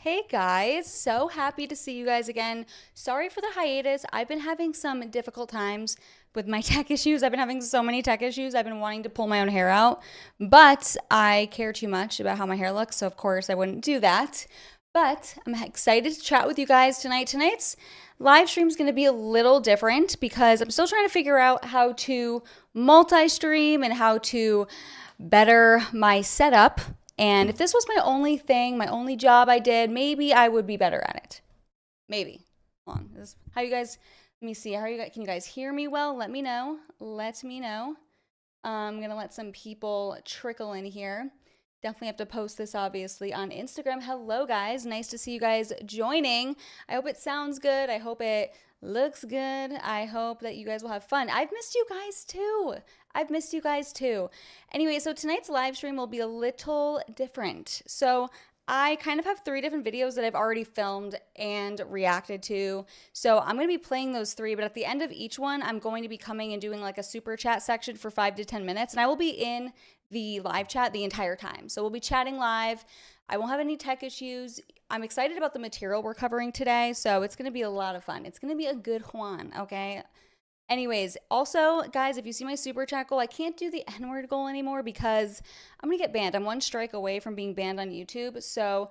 Hey guys, so happy to see you guys again. Sorry for the hiatus. I've been having some difficult times with my tech issues. I've been having so many tech issues. I've been wanting to pull my own hair out, but I care too much about how my hair looks, so of course I wouldn't do that. But I'm excited to chat with you guys tonight. Tonight's live stream is going to be a little different because I'm still trying to figure out how to multi-stream and how to better my setup. And if this was my only thing, my only job I did, maybe I would be better at it. Maybe. Hold on. How you guys, let me see. How are you guys, can you guys hear me well? Let me know. Let me know. I'm going to let some people trickle in here. Definitely have to post this, obviously, on Instagram. Hello, guys. Nice to see you guys joining. I hope it sounds good. I hope it looks good. I hope that you guys will have fun. I've missed you guys, too. I've missed you guys, too. Anyway, so tonight's live stream will be a little different. So I kind of have 3 different videos that I've already filmed and reacted to. So I'm going to be playing those 3, but at the end of each one, I'm going to be coming and doing like a super chat section for 5 to 10 minutes, and I will be in the live chat the entire time. So we'll be chatting live. I won't have any tech issues. I'm excited about the material we're covering today, so it's going to be a lot of fun. It's going to be a good Juan, okay? Anyways, also, guys, if you see my super chat goal, I can't do the N-word goal anymore because I'm going to get banned. I'm 1 strike away from being banned on YouTube. So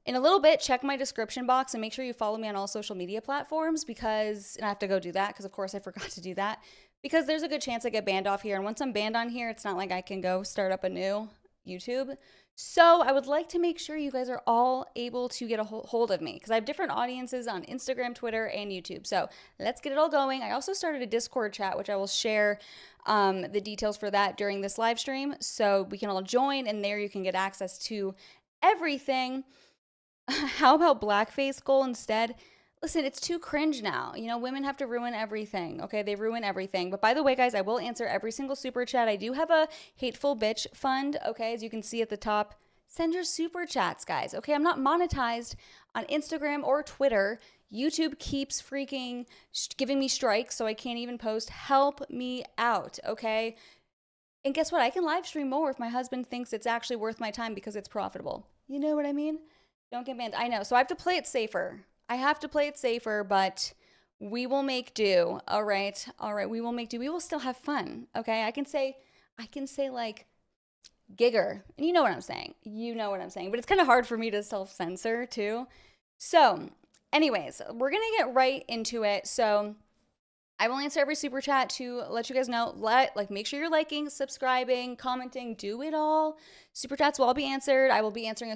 in a little bit, check my description box and make sure you follow me on all social media platforms because, and I have to go do that because, of course, I forgot to do that because there's a good chance I get banned off here. And once I'm banned on here, it's not like I can go start up a new YouTube. So I would like to make sure you guys are all able to get a hold of me because I have different audiences on Instagram, Twitter, and YouTube. So let's get it all going. I also started a Discord chat, which I will share the details for that during this live stream. So we can all join, and there you can get access to everything. How about blackface goal instead? Listen, it's too cringe now. You know, women have to ruin everything, okay? They ruin everything. But by the way, guys, I will answer every single super chat. I do have a hateful bitch fund, okay? As you can see at the top, send your super chats, guys, okay? I'm not monetized on Instagram or Twitter. YouTube keeps freaking giving me strikes, so I can't even post. Help me out, okay? And guess what? I can live stream more if my husband thinks it's actually worth my time because it's profitable. You know what I mean? Don't get banned. I know. So I have to play it safer. I have to play it safer, but we will make do. All right. All right. We will make do. We will still have fun. Okay. I can say like gigger. And you know what I'm saying. You know what I'm saying. But it's kind of hard for me to self-censor too. So anyways, we're going to get right into it. So I will answer every super chat to let you guys know. Make sure you're liking, subscribing, commenting, do it all. Super chats will all be answered. I will be answering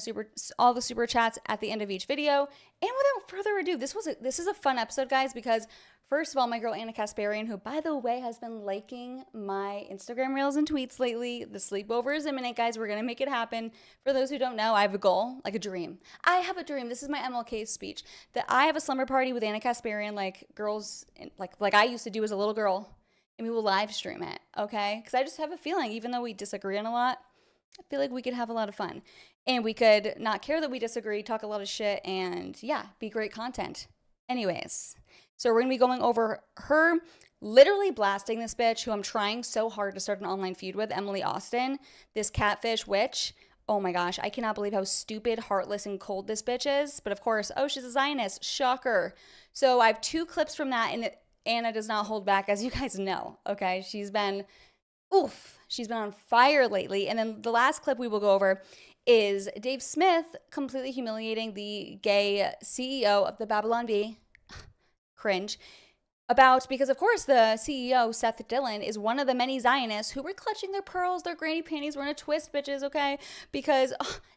all the super chats at the end of each video. And without further ado, this is a fun episode, guys, because first of all, my girl Anna Kasparian, who by the way has been liking my Instagram reels and tweets lately. The sleepover is imminent, guys. We're gonna make it happen. For those who don't know, I have a goal, like a dream. I have a dream. This is my MLK speech that I have a slumber party with Anna Kasparian, like girls, like I used to do as a little girl, and we will live stream it, okay? Because I just have a feeling, even though we disagree on a lot, I feel like we could have a lot of fun. And we could not care that we disagree, talk a lot of shit, and yeah, be great content. Anyways, so we're going to be going over her literally blasting this bitch who I'm trying so hard to start an online feud with, Emily Austin, this catfish witch. Oh my gosh, I cannot believe how stupid, heartless, and cold this bitch is. But of course, oh, she's a Zionist. Shocker. So I have 2 clips from that, and Anna does not hold back, as you guys know, okay? She's been on fire lately. And then the last clip we will go over is Dave Smith completely humiliating the gay CEO of the Babylon Bee. Cringe. Because of course the CEO, Seth Dillon, is one of the many Zionists who were clutching their pearls, their granny panties, were in a twist, bitches, okay? Because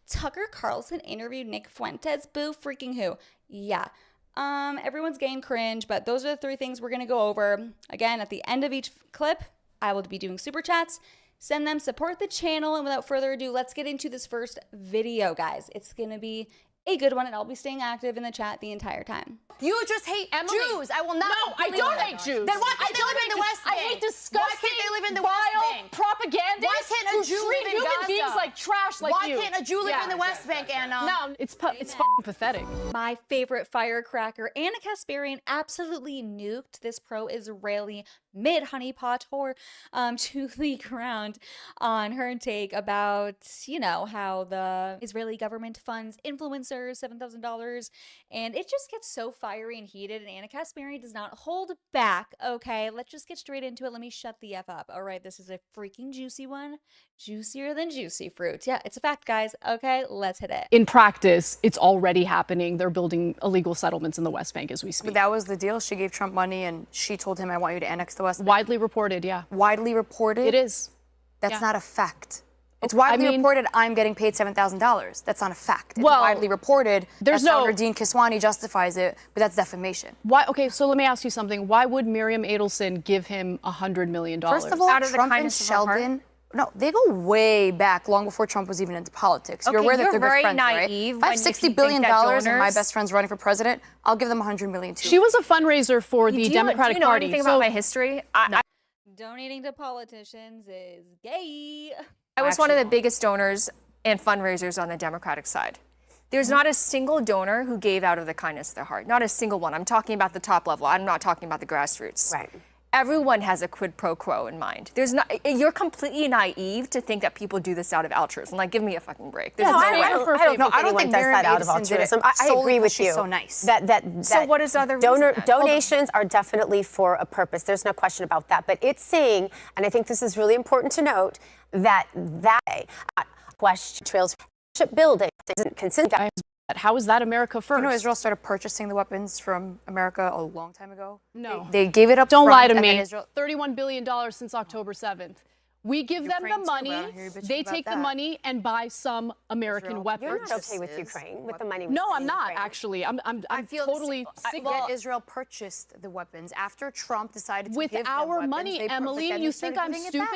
Tucker Carlson interviewed Nick Fuentes, boo freaking who. Yeah. Everyone's getting cringe, but those are the 3 things we're going to go over. Again, at the end of each clip, I will be doing super chats. Send them, support the channel, and without further ado, let's get into this first video, guys. It's going to be a good one, and I'll be staying active in the chat the entire time. You just hate Jews. I will not. No, I don't hate Jews. Then why can't they live in the West Bank? I hate disgusting, why can't they live in the West Bank? Propagandists why can't a Jew treat live in human Gaza? beings like trash like why you. Why can't a Jew live in the West Bank, Anna? No, it's fucking pathetic. My favorite firecracker, Anna Kasparian, absolutely nuked this pro-Israeli mid-honeypot whore to leak around on her take about, you know, how the Israeli government funds influencers $7,000, and it just gets so fiery and heated, and Anna Kasparian does not hold back. Okay, let's just get straight into it. Let me shut the F up. All right, this is a freaking juicy one. Juicier than juicy fruit. Yeah, it's a fact, guys. Okay, let's hit it. In practice, it's already happening. They're building illegal settlements in the West Bank as we speak. But that was the deal. She gave Trump money and she told him, I want you to annex the West Bank. Widely reported, yeah. Widely reported? It is. That's not a fact. It's widely reported I'm getting paid $7,000. That's not a fact. It's widely reported. There's that's how Dean Kiswani justifies it, but that's defamation. Why? Okay, so let me ask you something. Why would Miriam Adelson give him $100 million? First of all, Trump and Sheldon, no, they go way back, long before Trump was even into politics. You're aware that they're good friends, right? If I have $60 billion and my best friend's running for president, I'll give them $100 million too. She was a fundraiser for the Democratic Party. Do you know anything about my history? Donating to politicians is gay. I was one of the biggest donors and fundraisers on the Democratic side. There's not a single donor who gave out of the kindness of their heart. Not a single one. I'm talking about the top level. I'm not talking about the grassroots. Right. Everyone has a quid pro quo in mind. You're completely naive to think that people do this out of altruism. Like, give me a fucking break. No, I don't think does that out of altruism. I agree with you. So nice. So what is the other reason? Donations are definitely for a purpose. There's no question about that. But it's saying, and I think this is really important to note, that question trails building isn't consistent. How is that America first? You know, Israel started purchasing the weapons from America a long time ago. No. They gave it up. Don't lie to me. $31 billion since October 7th. We give them the money, they take the money and buy some American weapons. You're not okay with Ukraine, with the money. No, I'm not, actually. I'm totally sick. Israel purchased the weapons after Trump decided to with give our them money, weapons. Emily. You think I'm stupid?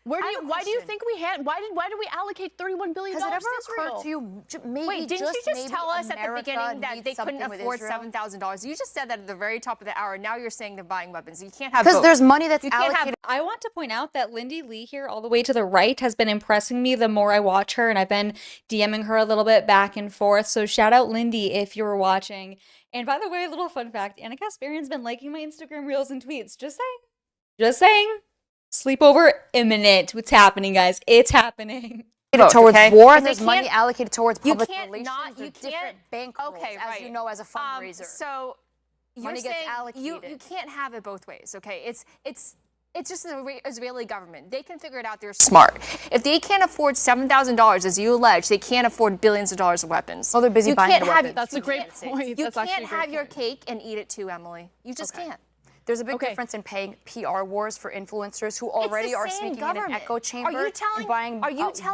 Why do you think we had? Why did we allocate $31 billion to Israel? Has it ever occurred to you? Wait, didn't you just tell us at the beginning that they couldn't afford $7,000? You just said that at the very top of the hour. Now you're saying they're buying weapons. You can't have both. Because there's money that's allocated. I want to point out that Lindy Lee here, all the way to the right, has been impressing me the more I watch her, and I've been DMing her a little bit back and forth. So shout out Lindy if you were watching. And by the way, a little fun fact: Anna Kasparian's been liking my Instagram reels and tweets. Just saying. Just saying. Sleepover imminent. What's happening, guys? It's happening. Towards war, and there's money allocated towards public relations. You can't different bank rules, as you know, as a fundraiser. So money gets allocated. You can't have it both ways, okay? It's just the Israeli government. They can figure it out. They're smart. If they can't afford $7,000, as you allege, they can't afford billions of dollars of weapons. Well, they're busy buying the weapons. That's a great point. You can't have your cake and eat it too, Emily. You just can't. There's a big difference in paying PR wars for influencers who already are speaking in an echo chamber and buying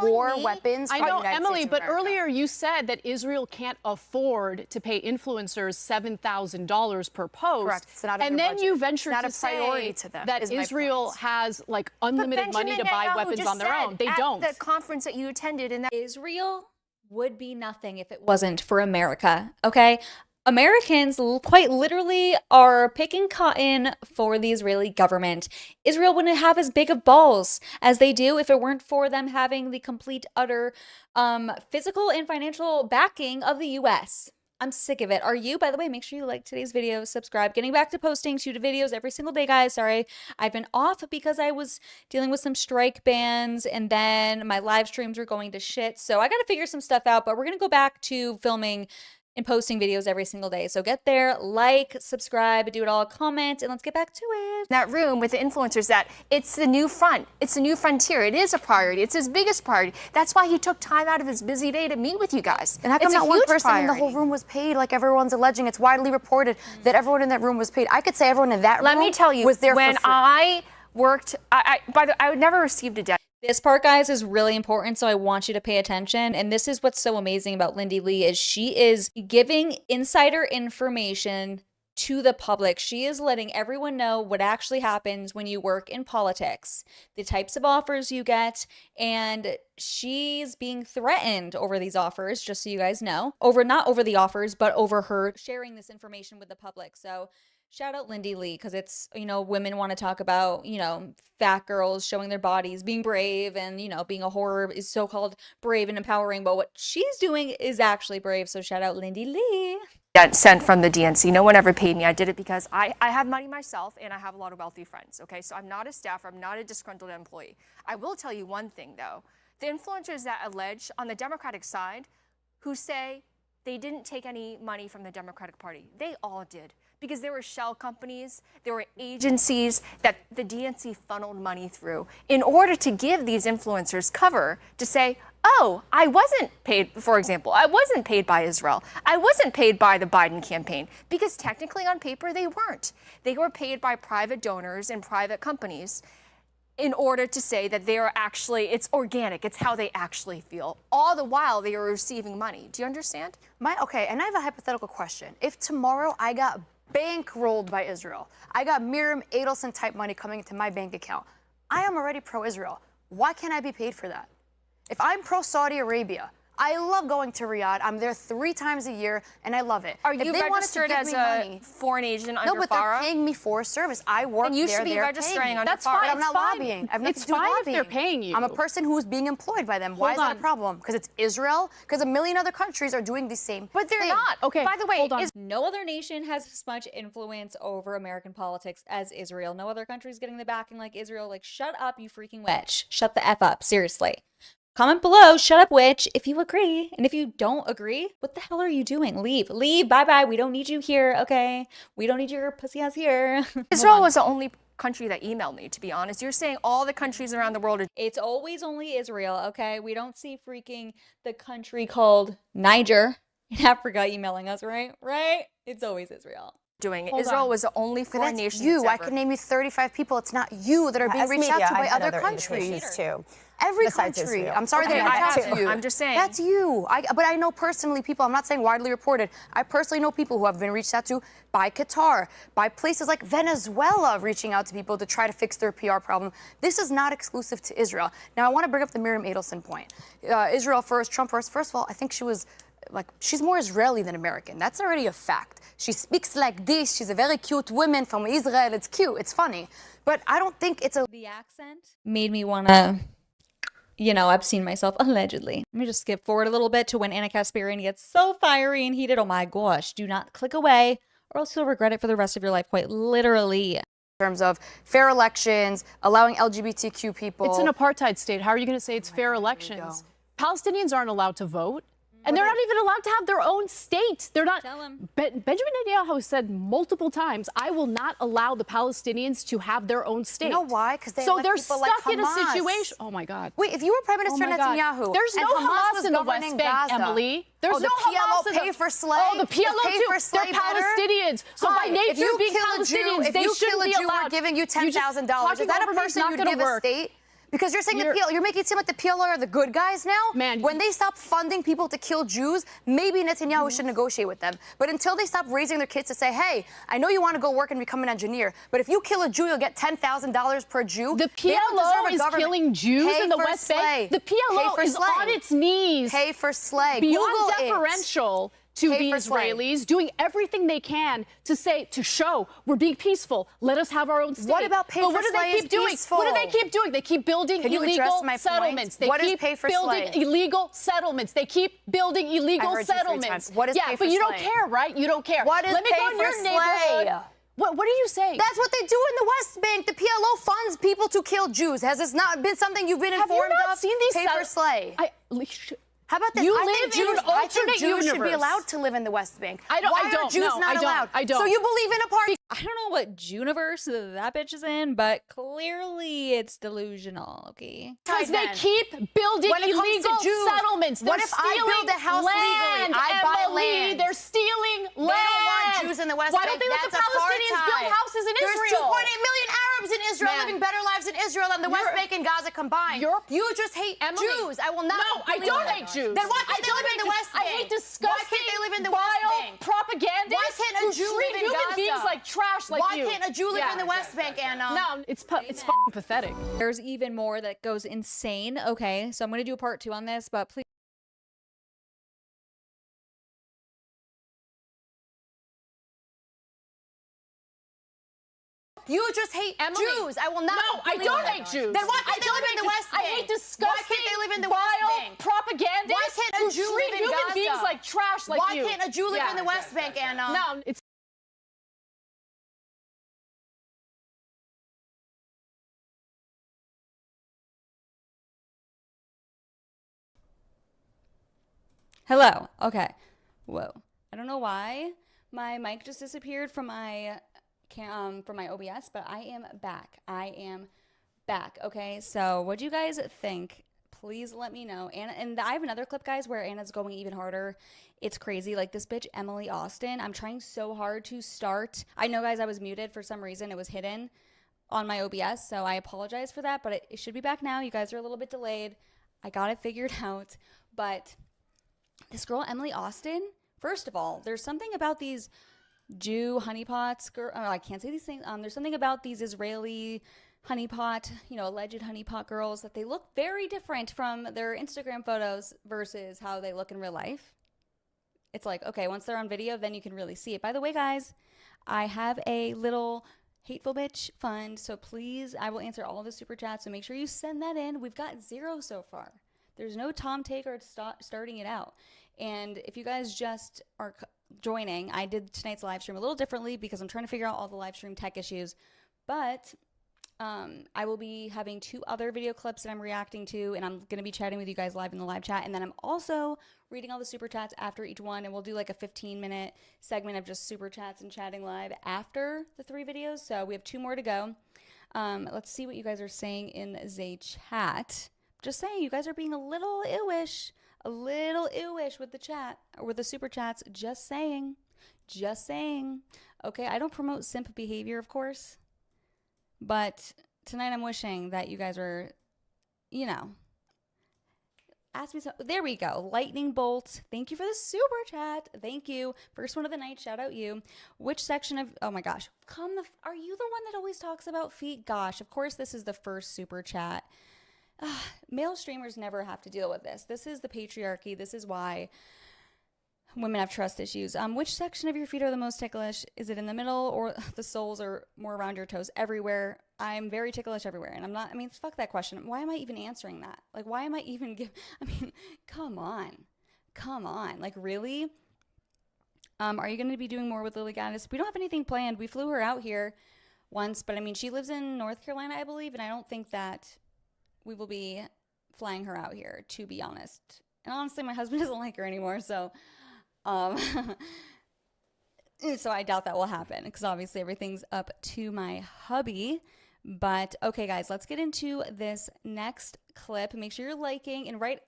war weapons. I know, Emily, but earlier you said that Israel can't afford to pay influencers $7,000 per post. Correct. It's not and then you ventured to say that Israel has like unlimited money to buy weapons on their own. They don't. The conference that you attended in that Israel would be nothing if it wasn't for America, okay? Americans quite literally are picking cotton for the Israeli government. Israel wouldn't have as big of balls as they do if it weren't for them having the complete, utter physical and financial backing of the U.S. I'm sick of it. Are you? By the way, make sure you like today's video, subscribe. Getting back to posting 2 videos every single day, guys. Sorry, I've been off because I was dealing with some strike bans, and then my live streams were going to shit. So I got to figure some stuff out, but we're going to go back to filming and posting videos every single day. So get there, like, subscribe, do it all, comment, and let's get back to it. That room with the influencers, that it's the new front. It's the new frontier. It is a priority. It's his biggest priority. That's why he took time out of his busy day to meet with you guys. And how come not one person in the whole room was paid like everyone's alleging? It's widely reported that everyone in that room was paid. I could say everyone in that room Let me tell you, was there when for free. I worked, I would never received a debt. This part, guys, is really important, so I want you to pay attention. And this is what's so amazing about Lindy Lee is she is giving insider information to the public. She is letting everyone know what actually happens when you work in politics, the types of offers you get, and she's being threatened over these offers, just so you guys know. Not over the offers, but over her sharing this information with the public. So shout out Lindy Lee, because it's, you know, women want to talk about, you know, fat girls showing their bodies, being brave, and, you know, being a whore is so-called brave and empowering, but what she's doing is actually brave. So shout out Lindy Lee. Sent from the DNC. No one ever paid me. I did it because I have money myself and I have a lot of wealthy friends. Okay, so I'm not a staffer. I'm not a disgruntled employee. I will tell you one thing though. The influencers that allege on the Democratic side who say they didn't take any money from the Democratic Party, they all did. Because there were shell companies, there were agencies that the DNC funneled money through in order to give these influencers cover to say, oh, I wasn't paid, for example, I wasn't paid by Israel. I wasn't paid by the Biden campaign, because technically on paper they weren't. They were paid by private donors and private companies in order to say that they are actually, it's organic, it's how they actually feel. All the while they are receiving money. Do you understand? Okay, and I have a hypothetical question. If tomorrow I got bankrolled by Israel, I got Miriam Adelson type money coming into my bank account, I am already pro-Israel. Why can't I be paid for that? If I'm pro-Saudi Arabia, I love going to Riyadh. I'm there 3 times a year, and I love it. Are you registered as a foreign agent under FARA? No, but they're paying me for a service. I work there. And you should be registering under FARA. But I'm not lobbying. I have nothing to do with lobbying. It's fine if they're paying you. I'm a person who's being employed by them. Why is that a problem? Because it's Israel? Because a million other countries are doing the same But they're thing. not. Okay, by the way, No other nation has as much influence over American politics as Israel. No other country is getting the backing like Israel. Like, shut up, you freaking witch. Shut the F up. Seriously. Comment below, shut up, witch, if you agree. And if you don't agree, what the hell are you doing? Leave. Leave. Bye-bye. We don't need you here, okay? We don't need your pussy ass here. Israel was the only country that emailed me, to be honest. You're saying all the countries around the world are... It's always only Israel, okay? We don't see freaking the country called Niger in Africa emailing us, right? Right? It's always Israel. Doing it. Israel was the only foreign nation. I could name you 35 people. It's not you that are being reached out to by other countries. Too. Every country. I'm sorry they reached out to you. I'm just saying. That's you. But I know personally people, I'm not saying widely reported, I personally know people who have been reached out to by Qatar, by places like Venezuela reaching out to people to try to fix their PR problem. This is not exclusive to Israel. Now, I want to bring up the Miriam Adelson point. Israel first, Trump first. First of all, I think she's more Israeli than American. That's already a fact. She speaks like this. She's a very cute woman from Israel. It's cute. It's funny. But I don't think it's The accent made me want to, you know, obscene myself, allegedly. Let me just skip forward a little bit to when Anna Kasparian gets so fiery and heated. Oh my gosh. Do not click away or else you'll regret it for the rest of your life, quite literally. In terms of fair elections, allowing LGBTQ people. It's an apartheid state. How are you going to say it's fair elections? Palestinians aren't allowed to vote. And they're not even allowed to have their own state. They're not. Tell him. Benjamin Netanyahu said multiple times, I will not allow the Palestinians to have their own state. You know why? Because they're stuck like in a situation. Oh my God. Wait, if you were Prime Minister Netanyahu, there's no Hamas in the West Bank, Emily. There's no Hamas in the pay for slave. Oh, the PLO too. They're Palestinians. So by nature being Palestinians, they shouldn't be allowed. We're giving you $10,000. Is that a person you'd give a state? Because you're saying you're making it seem like the PLO are the good guys now. Man, when they stop funding people to kill Jews, maybe Netanyahu should negotiate with them. But until they stop raising their kids to say, hey, I know you want to go work and become an engineer, but if you kill a Jew, you'll get $10,000 per Jew. The PLO is killing Jews in the West Bank. The PLO is on its knees. Pay for slay. Beyond deferential to the Israelis, doing everything they can to show we're being peaceful. Let us have our own state. What about pay for slay? What do they keep doing? What do they keep doing? They keep building illegal settlements. They keep building illegal settlements. They keep building illegal settlements. What is pay for slay? But you don't care, right? You don't care. What is Let me go in your neighborhood. What are you saying? That's what they do in the West Bank. The PLO funds people to kill Jews. Has this not been something you've been informed of? Have you not seen these pay for slay? How about this? I think Jews should be allowed to live in the West Bank. Why are Jews not allowed? I don't. So you believe in apartheid? I don't know what Juniverse that bitch is in, but clearly it's delusional, okay? Because they keep building illegal settlements. What if I build a house legally? I buy land. They're stealing land. They don't want Jews in the West Bank. Why don't they let the Palestinians build houses in Israel? There's 2.8 million Arabs in Israel living better lives in Israel than the West Bank and Gaza combined. You just hate Jews. I will not. No, I don't hate Jews. Then why can't they live in the West Bank? I hate disgusting, why can't they live in the West Bank? Propagandists why can't a Jew live in human Gaza? beings like trash like you? Why can't a Jew live in the West Bank, Anna? No, it's fucking pathetic. There's even more that goes insane. Okay, so I'm going to do a part 2 on this, but please You just hate Emily, Jews. I will not. No, I don't hate Jews. Then why can't they live in the West Bank? I hate disgusting, why can't they live in the West Bank? Propagandists Why can't a Jew who live treat in human Gaza? beings like trash like why you? Can't a Jew live in the West Bank, Anna? No, it's Hello. Okay. Whoa. I don't know why my mic just disappeared from my OBS, but I am back. Okay. So, what do you guys think? Please let me know. And I have another clip, guys, where Anna's going even harder. It's crazy. Like this bitch, Emily Austin. I'm trying so hard to start. I know, guys, I was muted for some reason. It was hidden on my OBS, so I apologize for that. But it should be back now. You guys are a little bit delayed. I got it figured out, but. This girl, Emily Austin, first of all, there's something about these Jew honeypots. I can't say these things. There's something about these Israeli honeypot, alleged honeypot girls that they look very different from their Instagram photos versus how they look in real life. It's like, okay, once they're on video, then you can really see it. By the way, guys, I have a little hateful bitch fund. So please, I will answer all the super chats. So make sure you send that in. We've got 0 so far. There's no Tom Taker starting it out. And if you guys just are joining, I did tonight's live stream a little differently because I'm trying to figure out all the live stream tech issues. But I will be having 2 other video clips that I'm reacting to, and I'm going to be chatting with you guys live in the live chat. And then I'm also reading all the super chats after each one, and we'll do like a 15-minute segment of just super chats and chatting live after the 3 videos. So we have 2 more to go. Let's see what you guys are saying in the chat. Just saying, you guys are being a little ewish with the chat or with the super chats. Just saying. Okay, I don't promote simp behavior, of course, but tonight I'm wishing that you guys were, ask me something. There we go. Lightning bolt. Thank you for the super chat. Thank you. First one of the night. Shout out you. Which section of? Oh my gosh. Are you the one that always talks about feet? Gosh, of course this is the first super chat. Male streamers never have to deal with this. This is the patriarchy. This is why women have trust issues. Which section of your feet are the most ticklish? Is it in the middle or the soles are more around your toes? Everywhere. I'm very ticklish everywhere. And fuck that question. Why am I even answering that? Like, why am I even come on. Like, really? Are you going to be doing more with Lily Gaddis? We don't have anything planned. We flew her out here once, but she lives in North Carolina, I believe, and I don't think that we will be flying her out here, to be honest. And honestly, my husband doesn't like her anymore, so so I doubt that will happen because obviously everything's up to my hubby. But okay, guys, let's get into this next clip. Make sure you're liking, and right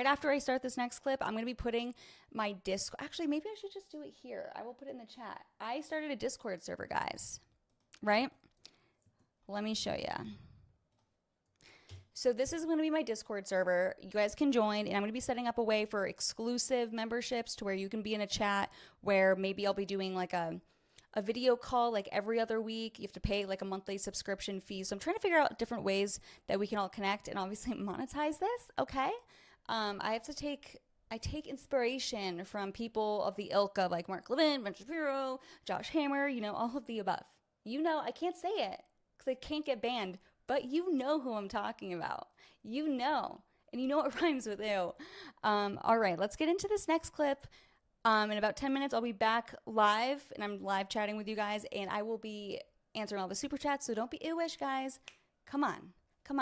after I start this next clip, I'm going to be putting my Discord. Actually, maybe I should just do it here. I will put it in the chat. I started a Discord server, guys. Right? Let me show you. So this is going to be my Discord server. You guys can join, and I'm going to be setting up a way for exclusive memberships to where you can be in a chat where maybe I'll be doing like a video call like every other week. You have to pay like a monthly subscription fee. So I'm trying to figure out different ways that we can all connect and obviously monetize this, okay? I take inspiration from people of the ilk of like Mark Levin, Ben Shapiro, Josh Hammer, all of the above. I can't say it because I can't get banned. But you know who I'm talking about. And you know it rhymes with ew. All right, let's get into this next clip. In about 10 minutes, I'll be back live, and I'm live chatting with you guys, and I will be answering all the super chats, so don't be ewish, guys. Come on.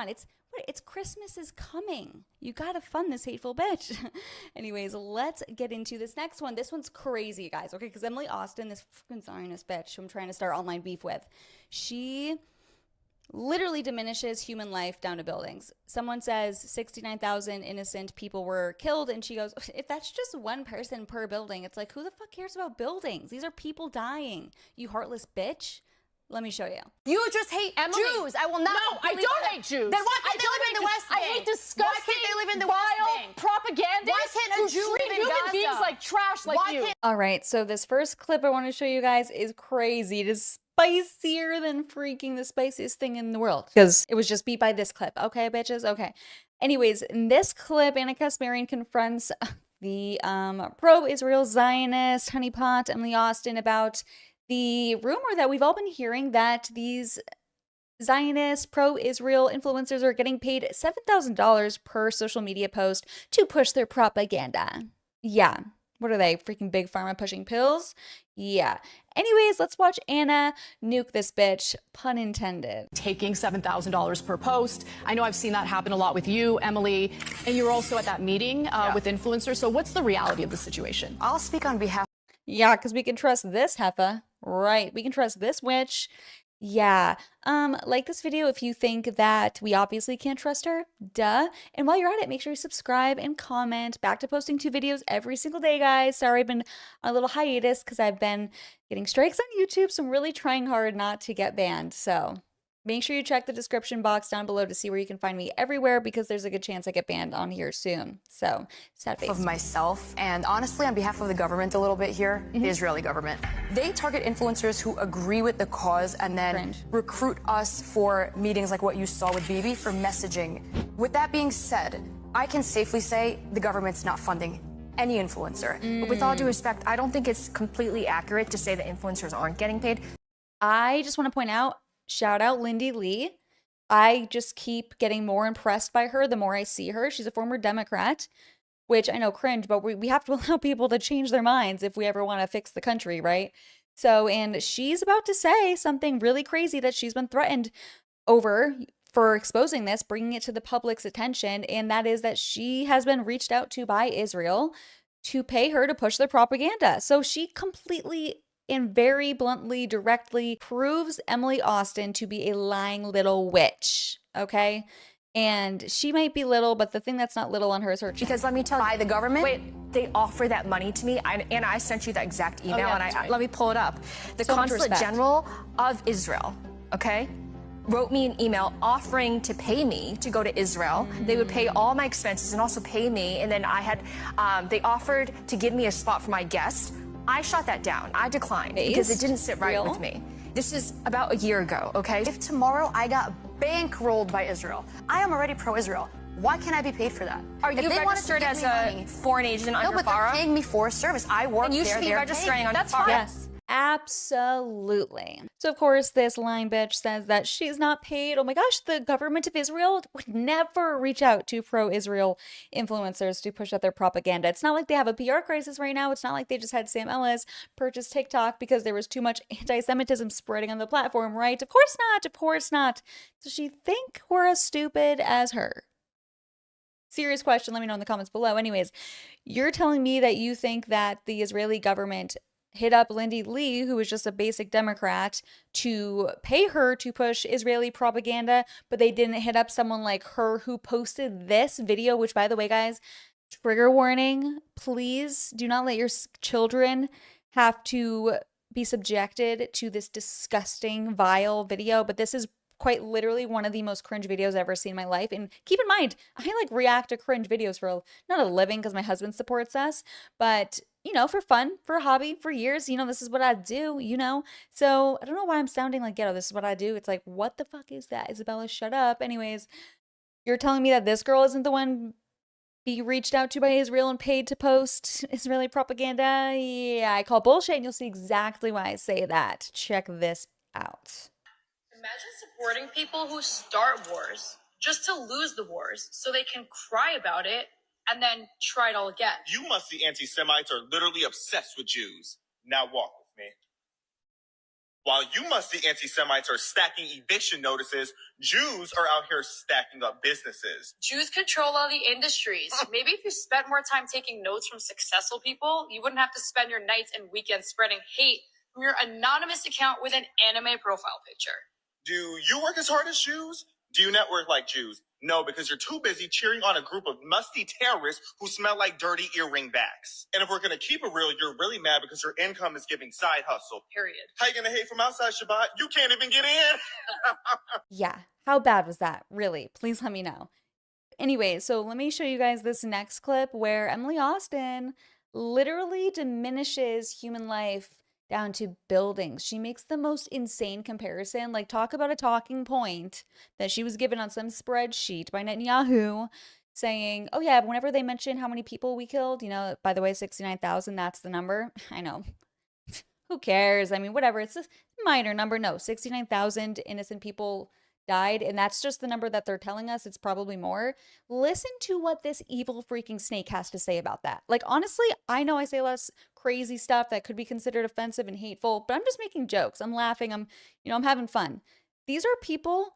It's Christmas is coming. You gotta fund this hateful bitch. Anyways, let's get into this next one. This one's crazy, guys, okay? Because Emily Austin, this fucking Zionist bitch who I'm trying to start online beef with, she literally diminishes human life down to buildings. Someone says 69,000 innocent people were killed, and she goes, if that's just one person per building, it's like, who the fuck cares about buildings? These are people dying, you heartless bitch. Let me show you. You just hate Jews. I will not. No, I don't hate Jews. Then why can't they live in the West Bank? I hate disgusting, why can't they live in the West Bank? Propagandists why can't a Jew who treat live in human Gaza? beings like trash like you. All right, so this first clip I want to show you guys is crazy. It is spicier than freaking the spiciest thing in the world because it was just beat by this clip. Okay, bitches? Okay. Anyways, in this clip, Anna Kasparian confronts the pro-Israel Zionist honeypot Emily Austin about the rumor that we've all been hearing that these Zionist pro-Israel influencers are getting paid $7,000 per social media post to push their propaganda. Yeah. What are they? Freaking big pharma pushing pills? Yeah. Anyways, let's watch Anna nuke this bitch, pun intended. Taking $7,000 per post. I know I've seen that happen a lot with you, Emily, and you were also at that meeting with influencers. So what's the reality of the situation? I'll speak on behalf. Yeah, because we can trust this heifer. Right. We can trust this witch. Yeah. Like this video if you think that we obviously can't trust her. Duh. And while you're at it, make sure you subscribe and comment. Back to posting 2 videos every single day, guys. Sorry, I've been on a little hiatus because I've been getting strikes on YouTube, so I'm really trying hard not to get banned. So make sure you check the description box down below to see where you can find me everywhere, because there's a good chance I get banned on here soon. So, sad face. Of myself, and honestly on behalf of the government a little bit here, the Israeli government. They target influencers who agree with the cause and then recruit us for meetings like what you saw with Bibi for messaging. With that being said, I can safely say the government's not funding any influencer. But with all due respect, I don't think it's completely accurate to say that influencers aren't getting paid. I just want to point out, shout out Lindy Lee. I just keep getting more impressed by her the more I see her. She's a former Democrat, which I know cringe, but we have to allow people to change their minds if we ever want to fix the country, right? So, and she's about to say something really crazy that she's been threatened over for exposing this, bringing it to the public's attention, and that is that she has been reached out to by Israel to pay her to push their propaganda. So she completely and very bluntly, directly proves Emily Austin to be a lying little witch, okay? And she might be little, but the thing that's not little on her is her chin. Because let me tell you, By the government? Wait, they offer that money to me, and I sent you that exact email, yeah, and that's right. let me pull it up. The So much Consulate respect. General of Israel, okay, wrote me an email offering to pay me to go to Israel. They would pay all my expenses and also pay me, and then I had, they offered to give me a spot for my guest. I shot that down. I declined because it didn't sit right Real? with me. This is about a year ago, okay? If tomorrow I got bankrolled by Israel, I am already pro-Israel. Why can't I be paid for that? Are If you they wanted to registered give as me a money- foreign agent No, under but they're FARA? paying me for a service. I work And you there. should be they're registering paying on me. That's fine. Yes, absolutely. So of course this lying bitch says that she's not paid. Oh my gosh, the government of Israel would never reach out to pro-Israel influencers to push out their propaganda. It's not like they have a PR crisis right now. It's not like they just had Sam Ellis purchase TikTok because there was too much anti-Semitism spreading on the platform, right? Of course not. Of course not. Does she think we're as stupid as her? Serious question. Let me know in the comments below. Anyways, you're telling me that you think that the Israeli government hit up Lindy Lee, who was just a basic Democrat, to pay her to push Israeli propaganda, but they didn't hit up someone like her who posted this video, which, by the way, guys, trigger warning, please do not let your children have to be subjected to this disgusting, vile video. But this is quite literally one of the most cringe videos I've ever seen in my life. And keep in mind, I like react to cringe videos for not a living because my husband supports us, but you know, for fun, for a hobby, for years, you know, this is what I do, you know? So I don't know why I'm sounding like ghetto. This is what I do. It's like, what the fuck is that? Isabella, shut up. Anyways, you're telling me that this girl isn't the one be reached out to by Israel and paid to post Israeli propaganda? Yeah, I call bullshit, and you'll see exactly why I say that. Check this out. Imagine supporting people who start wars just to lose the wars so they can cry about it and then try it all again. You must see anti-Semites are literally obsessed with Jews. Now walk with me. While you must see anti-Semites are stacking eviction notices, Jews are out here stacking up businesses. Jews control all the industries. Maybe if you spent more time taking notes from successful people, you wouldn't have to spend your nights and weekends spreading hate from your anonymous account with an anime profile picture. Do you work as hard as Jews? Do you network like Jews? No, because you're too busy cheering on a group of musty terrorists who smell like dirty earring backs. And if we're going to keep it real, you're really mad because your income is giving side hustle. Period. How you going to hate from outside, Shabbat? You can't even get in. Yeah, how bad was that? Really, please let me know. Anyway, so let me show you guys this next clip where Emily Austin literally diminishes human life down to buildings. She makes the most insane comparison. Like, talk about a talking point that she was given on some spreadsheet by Netanyahu saying, oh yeah, whenever they mention how many people we killed, you know, by the way, 69,000, that's the number. I know. who cares? I mean, whatever. It's a minor number. No, 69,000 innocent people died, and that's just the number that they're telling us. It's probably more. Listen to what this evil freaking snake has to say about that. Like, honestly, I know I say less crazy stuff that could be considered offensive and hateful, but I'm just making jokes. I'm laughing. I'm having fun. These are people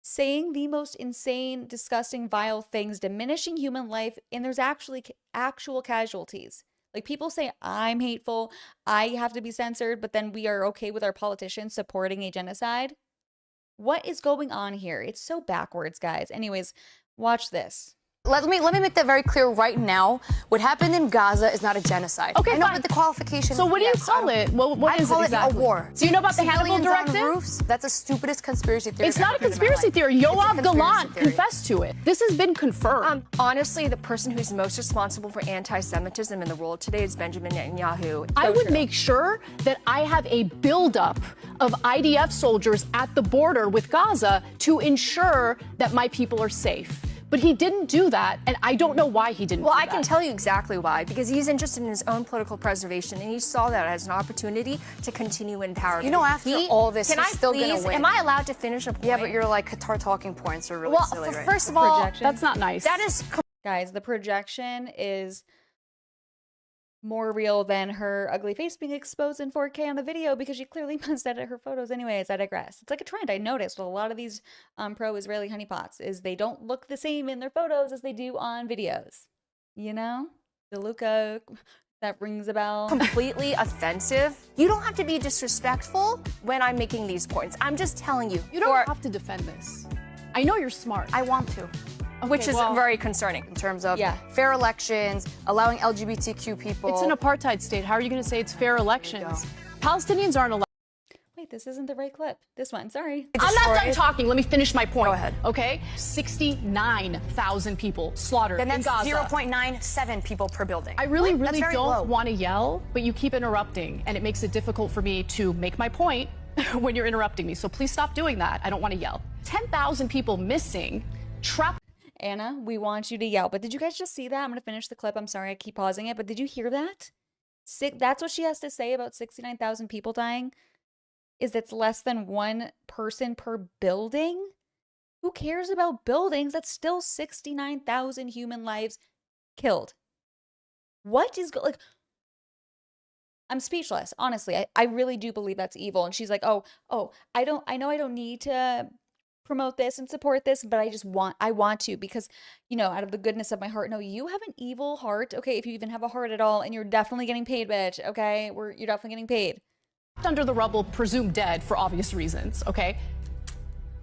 saying the most insane, disgusting, vile things, diminishing human life, and there's actually actual casualties. Like, people say, I'm hateful, I have to be censored, but then we are okay with our politicians supporting a genocide. What is going on here? It's so backwards, guys. Anyways, watch this. Let me make that very clear right now. What happened in Gaza is not a genocide. Okay, I know, fine. but the qualification. So what do you call it? What is it exactly? I call it a war. Do you know about the Hannibal Civilians on Directive? roofs, that's the stupidest conspiracy theory. It's not a conspiracy theory. Yoav Gallant confessed to it. This has been confirmed. Honestly, the person who's most responsible for anti-Semitism in the world today is Benjamin Netanyahu. I would make sure that I have a buildup of IDF soldiers at the border with Gaza to ensure that my people are safe. But he didn't do that, and I don't know why he didn't do that. Well, I can tell you exactly why, because he's interested in his own political preservation, and he saw that as an opportunity to continue in power. You know, after all this, can he's I still please, gonna win. am I allowed to finish a point? Yeah, but you're like, Qatar talking points are really silly right first now. of all, Projection. That's not nice. that is Guys, the projection is more real than her ugly face being exposed in 4K on the video, because she clearly must edit her photos anyways. I digress. It's like a trend I noticed with a lot of these pro-Israeli honeypots is they don't look the same in their photos as they do on videos. You know? DeLuca, that rings a bell. completely offensive. You don't have to be disrespectful when I'm making these points. I'm just telling you. You don't have to defend this. I know you're smart. I want to. Which is very concerning. In terms of fair elections, allowing LGBTQ people. It's an apartheid state. How are you going to say it's fair elections? Palestinians aren't allowed. Wait, this isn't the right clip. This one, sorry. I'm not done talking. Let me finish my point. Go ahead. Okay? 69,000 people slaughtered Then in that's Gaza. 0.97 people per building. I really That's very low. don't want to yell, but you keep interrupting, and it makes it difficult for me to make my point when you're interrupting me. So please stop doing that. I don't want to yell. 10,000 people missing, trapped. Anna, we want you to yell. But did you guys just see that? I'm going to finish the clip. I'm sorry, I keep pausing it. But did you hear that? That's what she has to say about 69,000 people dying, is it's less than one person per building? Who cares about buildings? That's still 69,000 human lives killed. What is like? I'm speechless. Honestly, I really do believe that's evil. And she's like, oh, I know I don't need to promote this and support this, but I want to, because, you know, out of the goodness of my heart. No, you have an evil heart, okay, if you even have a heart at all, and you're definitely getting paid, bitch, okay? You're definitely getting paid. Under the rubble, presumed dead for obvious reasons, okay?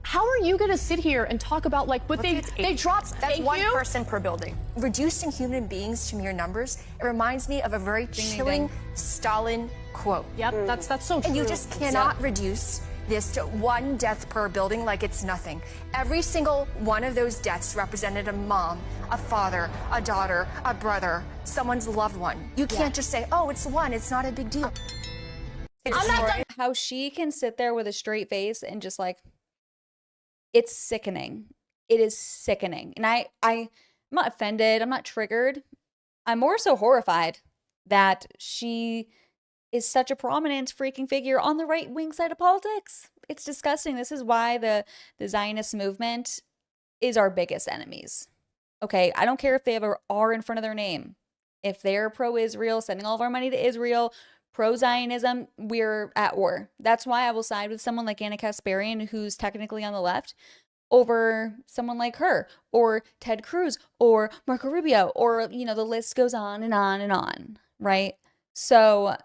How are you going to sit here and talk about, like, but they dropped, That's one person per building. Reducing human beings to mere numbers, it reminds me of a very chilling Stalin quote. Yep, that's so true. And you just cannot reduce this to one death per building like it's nothing. Every single one of those deaths represented a mom, a father, a daughter, a brother, someone's loved one. You can't just say, oh, it's one, it's not a big deal. I'm not done. How she can sit there with a straight face and just like, it's sickening. It is sickening. And I'm not offended. I'm not triggered. I'm more so horrified that she is such a prominent freaking figure on the right-wing side of politics. It's disgusting. This is why the Zionist movement is our biggest enemies. Okay, I don't care if they have a R in front of their name. If they're pro-Israel, sending all of our money to Israel, pro-Zionism, we're at war. That's why I will side with someone like Anna Kasparian, who's technically on the left, over someone like her, or Ted Cruz, or Marco Rubio, or, you know, the list goes on and on and on, right? So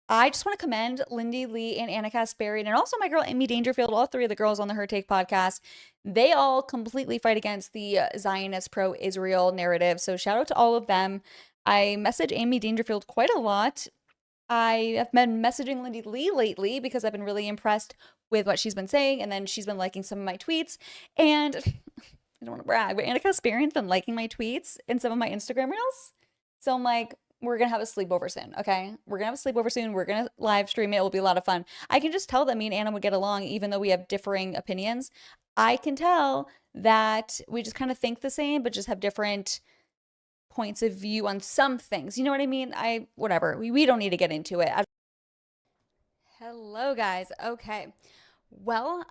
I just want to commend Lindy Lee and Anna Kasparian, and also my girl Amy Dangerfield, all three of the girls on the Her Take podcast. They all completely fight against the Zionist pro-Israel narrative. So shout out to all of them. I message Amy Dangerfield quite a lot. I have been messaging Lindy Lee lately because I've been really impressed with what she's been saying, and then she's been liking some of my tweets. And I don't want to brag, but Anna Kasparian's been liking my tweets and some of my Instagram reels. So I'm like, we're going to have a sleepover soon, okay? We're going to have a sleepover soon. We're going to live stream it. It will be a lot of fun. I can just tell that me and Anna would get along, even though we have differing opinions. I can tell that we just kind of think the same, but just have different points of view on some things. You know what I mean? Whatever. We don't need to get into it. Hello, guys. Okay. Well,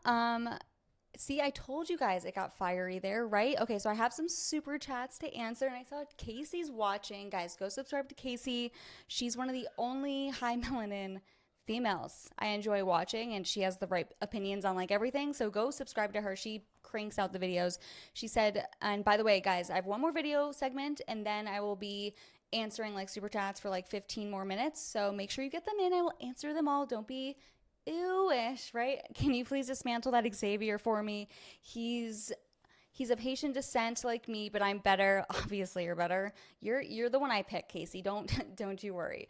see, I told you guys it got fiery there, right? Okay, so I have some super chats to answer, and I saw Casey's watching. Guys, go subscribe to Casey. She's one of the only high melanin females I enjoy watching, and she has the right opinions on like everything. So go subscribe to her. She cranks out the videos. She said, and by the way, guys, I have one more video segment, and then I will be answering like super chats for like 15 more minutes. So make sure you get them in. I will answer them all. Don't be ew-ish, right? Can you please dismantle that Xavier for me? He's of Haitian descent like me, but I'm better. Obviously, you're better. You're the one I picked, Casey. Don't you worry.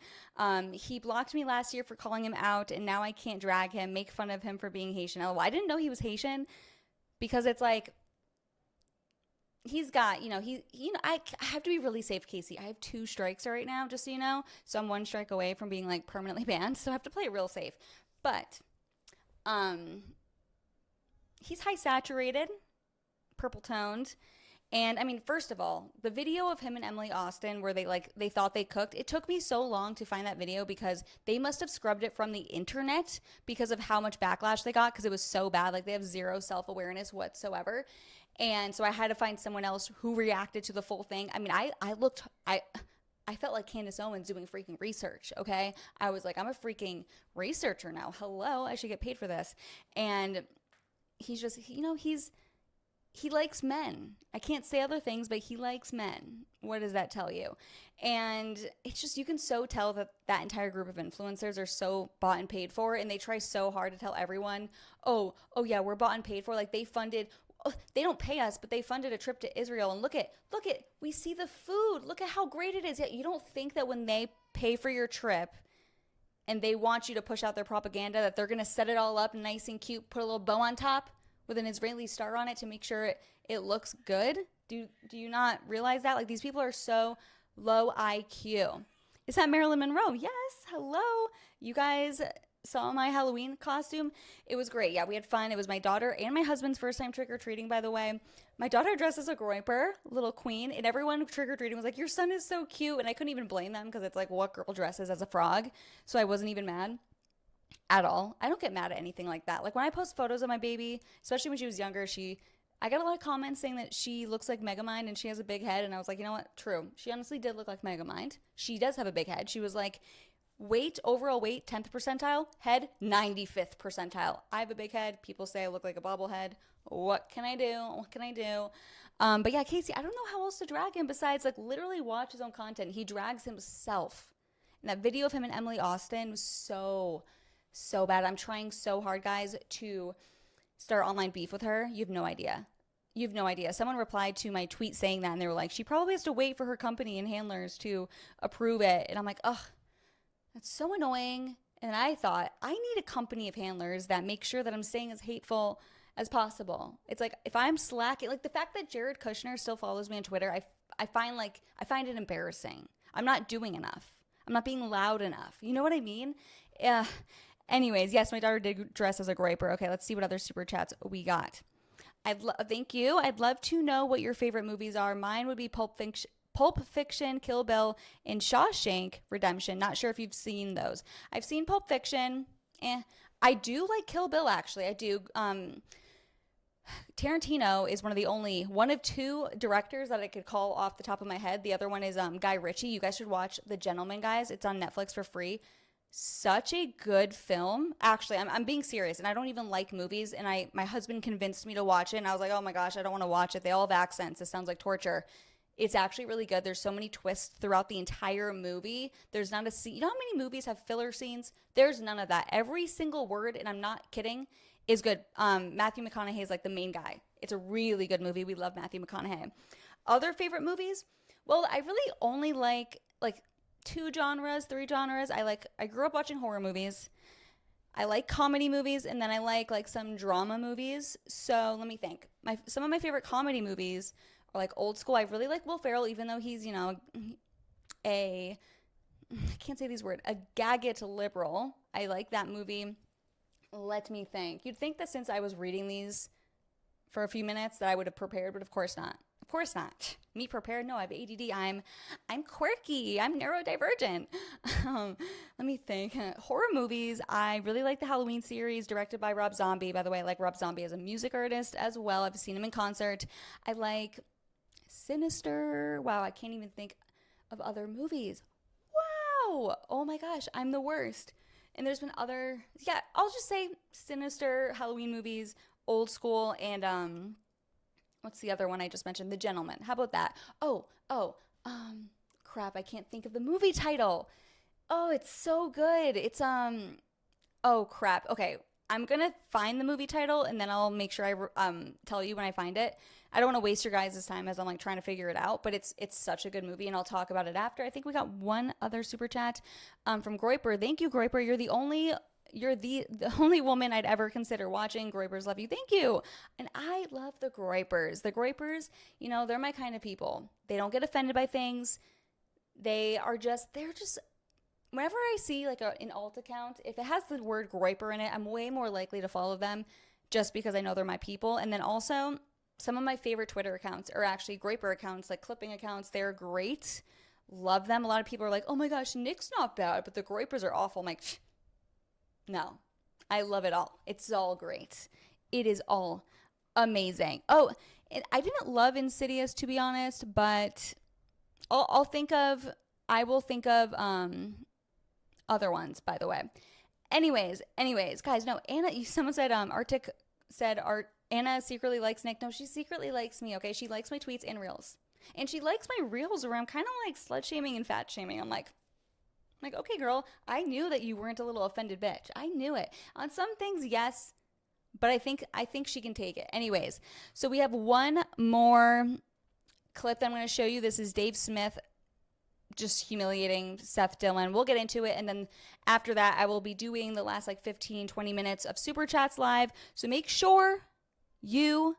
He blocked me last year for calling him out, and now I can't drag him, make fun of him for being Haitian. Oh, I didn't know he was Haitian because it's like he's got, I have to be really safe, Casey. I have 2 strikes right now, just so you know. So I'm 1 strike away from being like permanently banned. So I have to play it real safe. But he's high saturated, purple toned. And I mean, first of all, the video of him and Emily Austin where they thought they cooked, it took me so long to find that video because they must have scrubbed it from the internet because of how much backlash they got because it was so bad. Like they have zero self-awareness whatsoever. And so I had to find someone else who reacted to the full thing. I mean, I felt like Candace Owens doing freaking research, okay? I was like, I'm a freaking researcher now. Hello, I should get paid for this. And he's just, he likes men. I can't say other things, but he likes men. What does that tell you? And it's just, you can so tell that that entire group of influencers are so bought and paid for, and they try so hard to tell everyone, oh yeah, we're bought and paid for. Like they don't pay us, but they funded a trip to Israel. And look at, we see the food. Look at how great it is. Yet you don't think that when they pay for your trip and they want you to push out their propaganda, that they're going to set it all up nice and cute, put a little bow on top with an Israeli star on it to make sure it looks good? Do you not realize that? Like these people are so low IQ. Is that Marilyn Monroe? Yes. Hello. You guys saw my Halloween costume. It was great. Yeah, we had fun. It was my daughter and my husband's first time trick-or-treating, by the way. My daughter dressed as a groyper, little queen, and everyone trick-or-treating was like, your son is so cute. And I couldn't even blame them because it's like, what girl dresses as a frog? So I wasn't even mad at all. I don't get mad at anything like that. Like when I post photos of my baby, especially when she was younger, I got a lot of comments saying that she looks like Megamind and she has a big head. And I was like, you know what? True. She honestly did look like Megamind. She does have a big head. She was like, overall weight, 10th percentile, head, 95th percentile. I have a big head. People say I look like a bobblehead. What can I do? But yeah, Casey, I don't know how else to drag him besides like literally watch his own content. He drags himself. And that video of him and Emily Austin was so bad. I'm trying so hard, guys, to start online beef with her. You have no idea. Someone replied to my tweet saying that, and they were like, she probably has to wait for her company and handlers to approve it. And I'm like, ugh, that's so annoying. And I thought, I need a company of handlers that make sure that I'm staying as hateful as possible. It's like, if I'm slacking, like the fact that Jared Kushner still follows me on Twitter, I find it embarrassing. I'm not doing enough. I'm not being loud enough. You know what I mean? Anyways, yes, my daughter did dress as a groyper. Okay, let's see what other super chats we got. Thank you. I'd love to know what your favorite movies are. Mine would be Pulp Fiction, Kill Bill, and Shawshank Redemption. Not sure if you've seen those. I've seen Pulp Fiction. I do like Kill Bill, actually. I do. Tarantino is one of 2 directors that I could call off the top of my head. The other one is Guy Ritchie. You guys should watch The Gentleman, guys. It's on Netflix for free. Such a good film. Actually, I'm being serious, and I don't even like movies, and my husband convinced me to watch it, and I was like, oh my gosh, I don't want to watch it. They all have accents. It sounds like torture. It's actually really good. There's so many twists throughout the entire movie. There's not a scene. You know how many movies have filler scenes? There's none of that. Every single word, and I'm not kidding, is good. Matthew McConaughey is like the main guy. It's a really good movie. We love Matthew McConaughey. Other favorite movies? Well, I really only like 2 genres, 3 genres. I grew up watching horror movies. I like comedy movies, and then I like some drama movies. So let me think. Some of my favorite comedy movies are like old school. I really like Will Ferrell, even though he's, I can't say these words, a Gaggett liberal. I like that movie. Let me think. You'd think that since I was reading these for a few minutes that I would have prepared, but of course not. course not. Me prepared? No, I have ADD. I'm quirky. I'm neurodivergent. Let me think. Horror movies. I really like the Halloween series directed by Rob Zombie. By the way, I like Rob Zombie as a music artist as well. I've seen him in concert. I like Sinister. Wow, I can't even think of other movies. Wow. Oh my gosh, I'm the worst. And there's been other, yeah, I'll just say Sinister, Halloween movies, old school, and what's the other one I just mentioned? The Gentleman. How about that? Crap, I can't think of the movie title. Oh, it's so good. It's oh crap. Okay, I'm gonna find the movie title and then I'll make sure I tell you when I find it. I don't want to waste your guys' time as I'm like trying to figure it out, but it's such a good movie and I'll talk about it after. I think we got one other super chat from Groiper. Thank you, Groiper. You're the only woman I'd ever consider watching. Groipers love you. Thank you. And I love the Groipers. The Groipers, you know, they're my kind of people. They don't get offended by things. They're just whenever I see like an alt account, if it has the word Groiper in it, I'm way more likely to follow them just because I know they're my people. And then also some of my favorite Twitter accounts are actually Groiper accounts, like clipping accounts. They're great. Love them. A lot of people are like, oh my gosh, Nick's not bad, but the Groipers are awful. I'm like, no, I love it all. It's all great. It is all amazing. Oh, and I didn't love Insidious, to be honest, but I will think of other ones, by the way. Anyways, guys, no, someone said, Arctic said, Anna secretly likes Nick. No, she secretly likes me, okay? She likes my tweets and reels. And she likes my reels where I'm kind of like slut shaming and fat shaming. I'm like, okay, girl, I knew that you weren't a little offended bitch. I knew it. On some things, yes, but I think she can take it. Anyways, so we have one more clip that I'm going to show you. This is Dave Smith just humiliating Seth Dillon. We'll get into it, and then after that, I will be doing the last like 15, 20 minutes of Super Chats live. So make sure you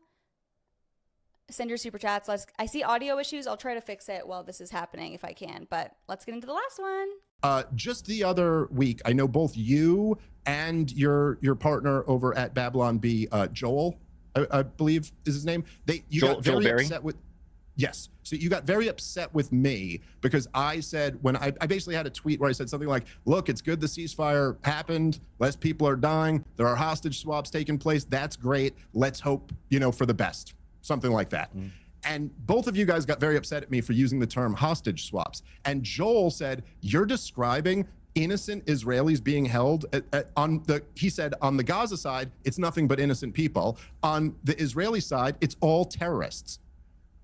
send your Super Chats. I see audio issues. I'll try to fix it while this is happening if I can, but let's get into the last one. Just the other week, I know both you and your partner over at Babylon Bee, Joel, I believe is his name. You got very upset with. Yes. So you got very upset with me because I said, when I basically had a tweet where I said something like, look, it's good the ceasefire happened. Less people are dying. There are hostage swaps taking place. That's great. Let's hope, for the best. Something like that. And both of you guys got very upset at me for using the term hostage swaps. And Joel said, you're describing innocent Israelis being held he said, on the Gaza side, it's nothing but innocent people. On the Israeli side, it's all terrorists.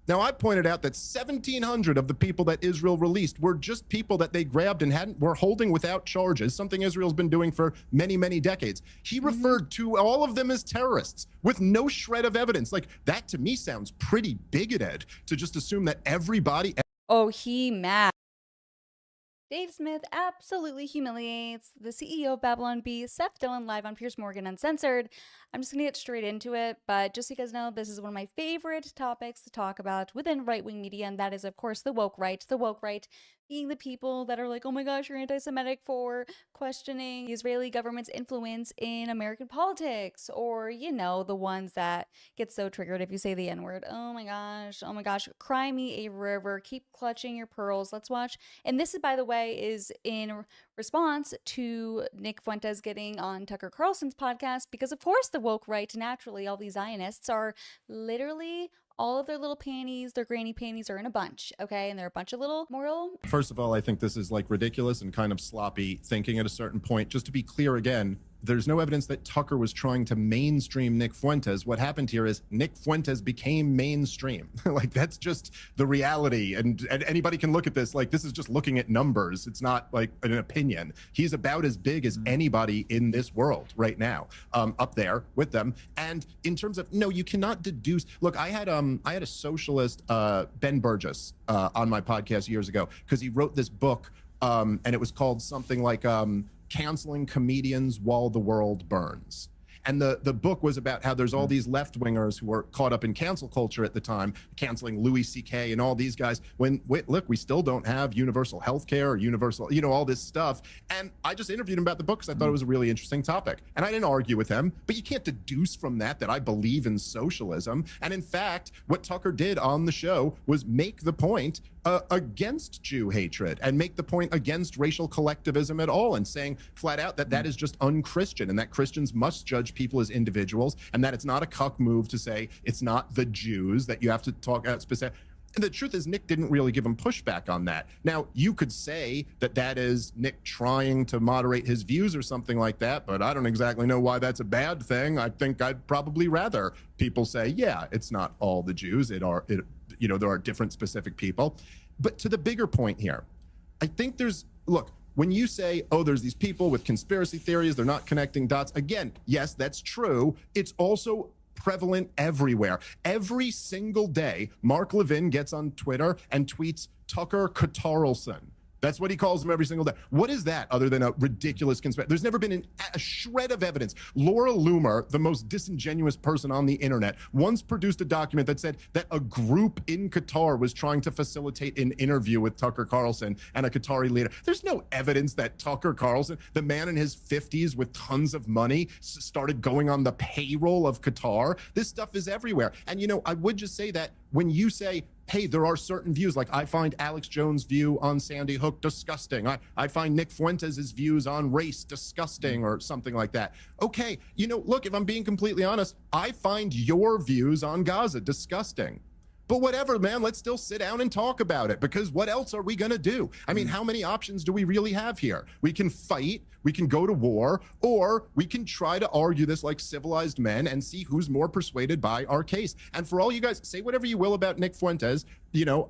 Now, I pointed out that 1,700 of the people that Israel released were just people that they grabbed and were holding without charges, something Israel's been doing for many, many decades. He referred to all of them as terrorists with no shred of evidence. Like, that to me sounds pretty bigoted to just assume that everybody... Oh, he mad. Dave Smith absolutely humiliates the CEO of Babylon Bee, Seth Dillon, live on Piers Morgan Uncensored. I'm just going to get straight into it, but just so you guys know, this is one of my favorite topics to talk about within right-wing media, and that is, of course, the woke right. The woke right being the people that are like, oh my gosh, you're anti-Semitic for questioning the Israeli government's influence in American politics, or, the ones that get so triggered if you say the N-word. Oh my gosh, cry me a river, keep clutching your pearls, let's watch. And this is, by the way, is in response to Nick Fuentes getting on Tucker Carlson's podcast, because of course the woke right, naturally, all these Zionists are literally all of their little panties, their granny panties are in a bunch, okay? And they're a bunch of little moral. First of all, I think this is like ridiculous and kind of sloppy thinking at a certain point. Just to be clear again, there's no evidence that Tucker was trying to mainstream Nick Fuentes. What happened here is Nick Fuentes became mainstream. Like, that's just the reality. And anybody can look at this. Like, this is just looking at numbers. It's not like an opinion. He's about as big as anybody in this world right now, up there with them. And in terms of, no, you cannot deduce. Look, I had a socialist, Ben Burgess, on my podcast years ago, because he wrote this book, and it was called something like, Canceling Comedians While the World Burns. And the book was about how there's all these left-wingers who were caught up in cancel culture at the time, canceling Louis C.K. and all these guys. Look, we still don't have universal health care or universal, all this stuff. And I just interviewed him about the book because I thought it was a really interesting topic. And I didn't argue with him, but you can't deduce from that I believe in socialism. And in fact, what Tucker did on the show was make the point against Jew hatred and make the point against racial collectivism at all, and saying flat out that is just unchristian and that Christians must judge people as individuals, and that it's not a cuck move to say it's not the Jews, that you have to talk out specific. And the truth is, Nick didn't really give him pushback on that. Now, you could say that is Nick trying to moderate his views or something like that, but I don't exactly know why that's a bad thing. I think I'd probably rather people say, yeah, it's not all the Jews. There are different specific people. But to the bigger point here, I think look, when you say, oh, there's these people with conspiracy theories, they're not connecting dots. Again, yes, that's true. It's also prevalent everywhere. Every single day, Mark Levin gets on Twitter and tweets Tucker Carlson. That's what he calls him every single day. What is that other than a ridiculous conspiracy? There's never been a shred of evidence. Laura Loomer, the most disingenuous person on the internet, once produced a document that said that a group in Qatar was trying to facilitate an interview with Tucker Carlson and a Qatari leader. There's no evidence that Tucker Carlson, the man in his 50s with tons of money, started going on the payroll of Qatar. This stuff is everywhere. And, I would just say that when you say, hey, there are certain views, like I find Alex Jones' view on Sandy Hook disgusting. I find Nick Fuentes' views on race disgusting, or something like that. Okay, look, if I'm being completely honest, I find your views on Gaza disgusting. But whatever, man, let's still sit down and talk about it, because what else are we going to do? I mean, how many options do we really have here? We can fight, we can go to war, or we can try to argue this like civilized men and see who's more persuaded by our case. And for all you guys, say whatever you will about Nick Fuentes.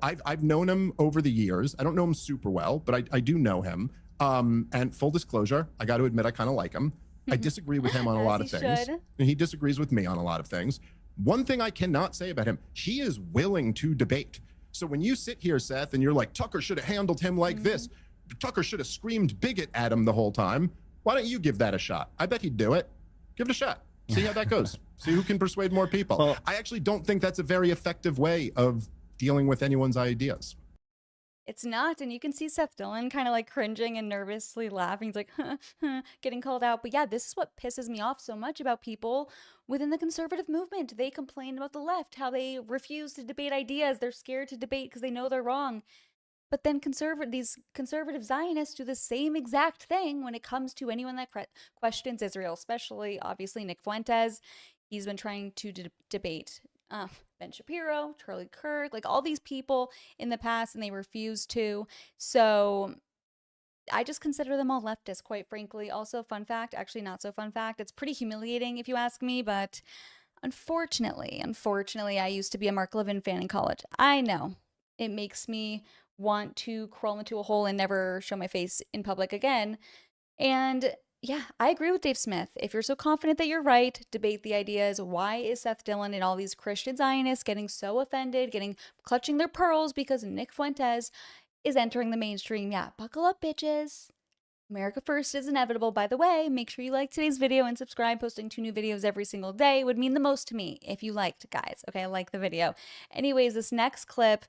I've known him over the years. I don't know him super well, but I do know him. And full disclosure, I got to admit, I kind of like him. I disagree with him on a lot of things. And he disagrees with me on a lot of things. One thing I cannot say about him, he is willing to debate. So when you sit here, Seth, and you're like, Tucker should have handled him like this, Tucker should have screamed bigot at him the whole time, why don't you give that a shot? I bet he'd do it. Give it a shot. See how that goes. See who can persuade more people. Well, I actually don't think that's a very effective way of dealing with anyone's ideas. It's not, and you can see Seth Dillon kind of like cringing and nervously laughing. He's like, getting called out. But yeah, this is what pisses me off so much about people within the conservative movement. They complain about the left, how they refuse to debate ideas. They're scared to debate because they know they're wrong. But then these conservative Zionists do the same exact thing when it comes to anyone that questions Israel, especially, obviously, Nick Fuentes. He's been trying to debate Ben Shapiro, Charlie Kirk, like all these people in the past, and they refuse to. So I just consider them all leftists, quite frankly. Also, fun fact, actually not so fun fact, it's pretty humiliating if you ask me, but unfortunately, I used to be a Mark Levin fan in college. I know. It makes me want to crawl into a hole and never show my face in public again. And yeah, I agree with Dave Smith. If you're so confident that you're right, debate the ideas. Why is Seth Dillon and all these Christian Zionists getting so offended, clutching their pearls because Nick Fuentes is entering the mainstream? Yeah, buckle up, bitches. America first is inevitable. By the way, make sure you like today's video and subscribe. Posting 2 new videos every single day would mean the most to me if you liked, guys. Okay, like the video. Anyways, this next clip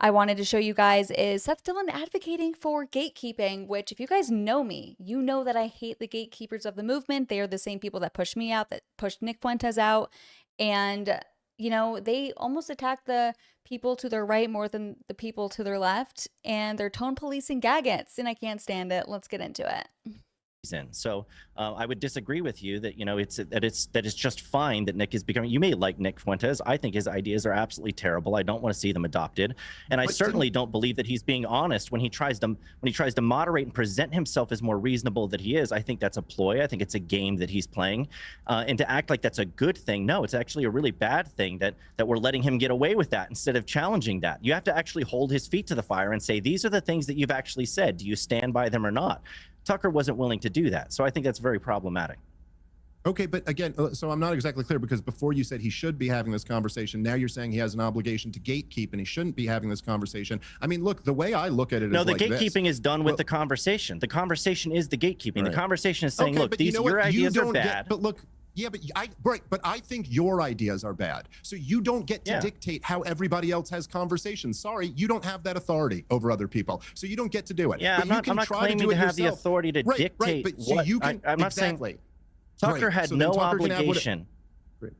I wanted to show you guys is Seth Dillon advocating for gatekeeping, which if you guys know me, you know that I hate the gatekeepers of the movement. They are the same people that pushed me out, that pushed Nick Fuentes out. And, they almost attack the people to their right more than the people to their left. And they're tone policing gaggets, and I can't stand it. Let's get into it. In. So I would disagree with you that it's just fine that Nick is becoming. You may like Nick Fuentes. I think his ideas are absolutely terrible. I don't want to see them adopted, and I certainly don't believe that he's being honest when he tries to moderate and present himself as more reasonable than he is. I think that's a ploy. I think it's a game that he's playing, and to act like that's a good thing. No, it's actually a really bad thing that we're letting him get away with that instead of challenging that. You have to actually hold his feet to the fire and say, these are the things that you've actually said. Do you stand by them or not? Tucker wasn't willing to do that. So I think that's very problematic. Okay, but again, so I'm not exactly clear, because before you said he should be having this conversation. Now you're saying he has an obligation to gatekeep and he shouldn't be having this conversation. I mean, look, the way I look at it is no, the gatekeeping is done with the conversation. The conversation is the gatekeeping. Right. The conversation is saying, look, your ideas are bad. But look, Yeah, but I think your ideas are bad. So you don't get to dictate how everybody else has conversations. Sorry, you don't have that authority over other people. So you don't get to do it. Yeah, but I'm not claiming to have the authority to dictate right, but so what you can, I'm not exactly. saying Tucker had so no Tucker obligation.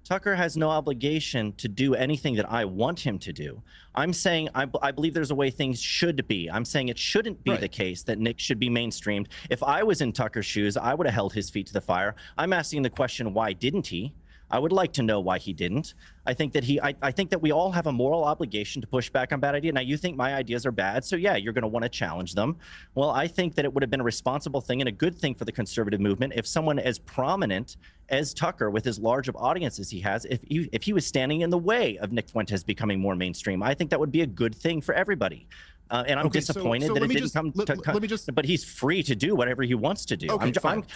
Tucker has no obligation to do anything that I want him to do. I'm saying I believe there's a way things should be. I'm saying it shouldn't be the case that Nick should be mainstreamed. If I was in Tucker's shoes, I would have held his feet to the fire. I'm asking the question, why didn't he? I would like to know why he didn't. I think that I think that we all have a moral obligation to push back on bad ideas. Now, you think my ideas are bad, so yeah, you're going to want to challenge them. Well, I think that it would have been a responsible thing and a good thing for the conservative movement if someone as prominent as Tucker, with as large of audiences he has, if he was standing in the way of Nick Fuentes becoming more mainstream. I think that would be a good thing for everybody. And I'm disappointed that it didn't come to, but he's free to do whatever he wants to do.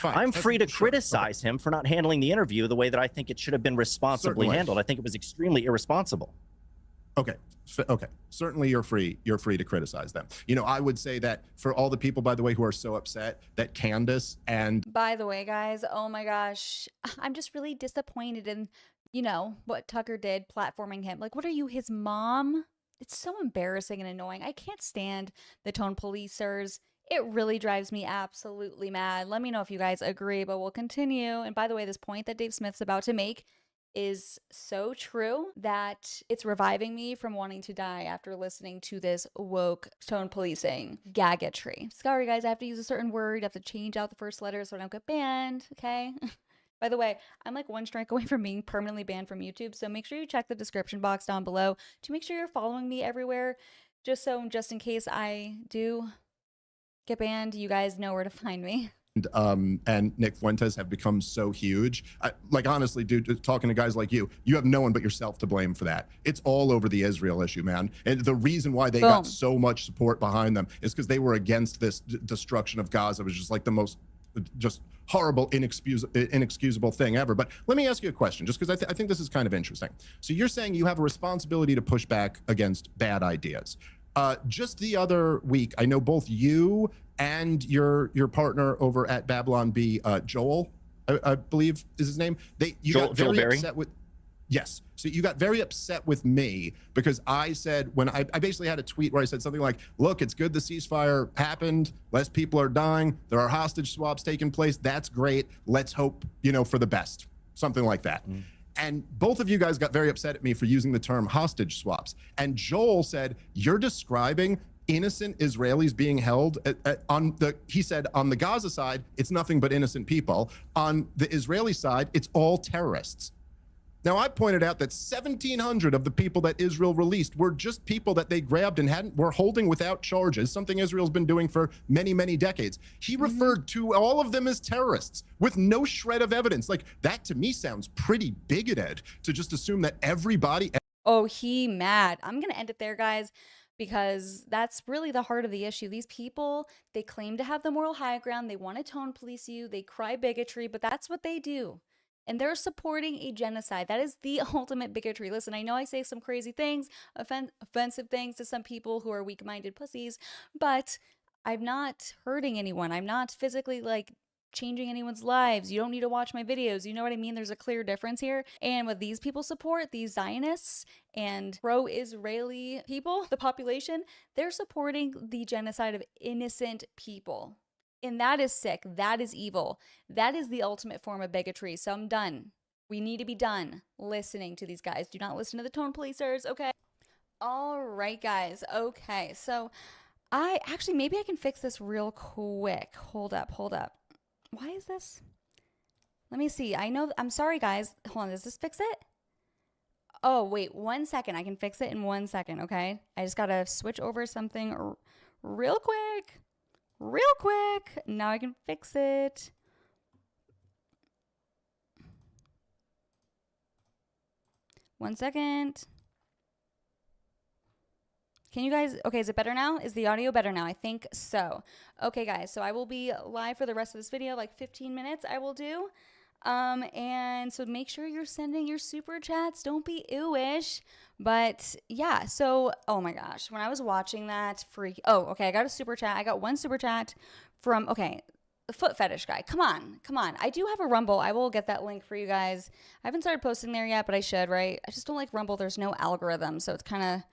I'm free to criticize him for not handling the interview the way that I think it should have been responsibly handled. I think it was extremely irresponsible. Okay. Certainly you're free to criticize them. You know, I would say that for all the people, by the way, who are so upset that Candace and... By the way, guys, oh my gosh, I'm just really disappointed in, you know, what Tucker did, platforming him. Like, what are you, his mom? It's so embarrassing and annoying. I can't stand the tone policers. It really drives me absolutely mad. Let me know if you guys agree, but we'll continue. And by the way, this point that Dave Smith's about to make is so true that it's reviving me from wanting to die after listening to this woke tone policing gadgetry. Sorry, guys, I have to use a certain word. I have to change out the first letter so I don't get banned, okay? By the way, I'm like one strike away from being permanently banned from YouTube, so make sure you check the description box down below to make sure you're following me everywhere, just in case I do get banned, you guys know where to find me. And Nick Fuentes have become so huge. Like, honestly, dude, talking to guys like you have no one but yourself to blame for that. It's all over the Israel issue, man. And the reason why they got so much support behind them is because they were against this destruction of Gaza. It was just like the most just horrible, inexcusable thing ever. But let me ask you a question, just because I think this is kind of interesting. So you're saying you have a responsibility to push back against bad ideas. Just the other week, I know both you and your partner over at Babylon B, Joel, I believe is his name. You got very upset with. Yes. So you got very upset with me because I said, when I basically had a tweet where I said something like, look, it's good the ceasefire happened. Less people are dying. There are hostage swaps taking place. That's great. Let's hope, you know, for the best. Something like that. And both of you guys got very upset at me for using the term hostage swaps. And Joel said, you're describing innocent Israelis being held he said, on the Gaza side, it's nothing but innocent people. On the Israeli side, it's all terrorists. Now, I pointed out that 1,700 of the people that Israel released were just people that they grabbed and were holding without charges, something Israel's been doing for many, many decades. He referred to all of them as terrorists with no shred of evidence. Like, that to me sounds pretty bigoted to just assume that everybody... Oh, he mad. I'm going to end it there, guys, because that's really the heart of the issue. These people, they claim to have the moral high ground. They want to tone police you. They cry bigotry, but that's what they do. And they're supporting a genocide. That is the ultimate bigotry. Listen, I know I say some crazy things, offensive things to some people who are weak-minded pussies, but I'm not hurting anyone. I'm not physically, like, changing anyone's lives. You don't need to watch my videos. You know what I mean? There's a clear difference here. And what these people support, these Zionists and pro-Israeli people, the population, they're supporting the genocide of innocent people. And that is sick. That is evil. That is the ultimate form of bigotry. So I'm done. We need to be done listening to these guys. Do not listen to the tone policers, okay? All right, guys. Okay, so maybe I can fix this real quick. Hold up. Why is this? Let me see. I'm sorry, guys. Hold on, does this fix it? Oh, wait, 1 second. I can fix it in 1 second, okay? I just gotta switch over something real quick. Now I can fix it. One second. Can you guys, okay, is it better now? Is the audio better now? I think so. Okay, guys, so I will be live for the rest of this video, like 15 minutes I will do. And so make sure you're sending your super chats. Don't be ewish. But yeah, so, oh my gosh, when I was watching that I got a super chat. I got one super chat from, okay, the foot fetish guy. Come on. I do have a Rumble. I will get that link for you guys. I haven't started posting there yet, but I should, right? I just don't like Rumble. There's no algorithm, so it's kind of,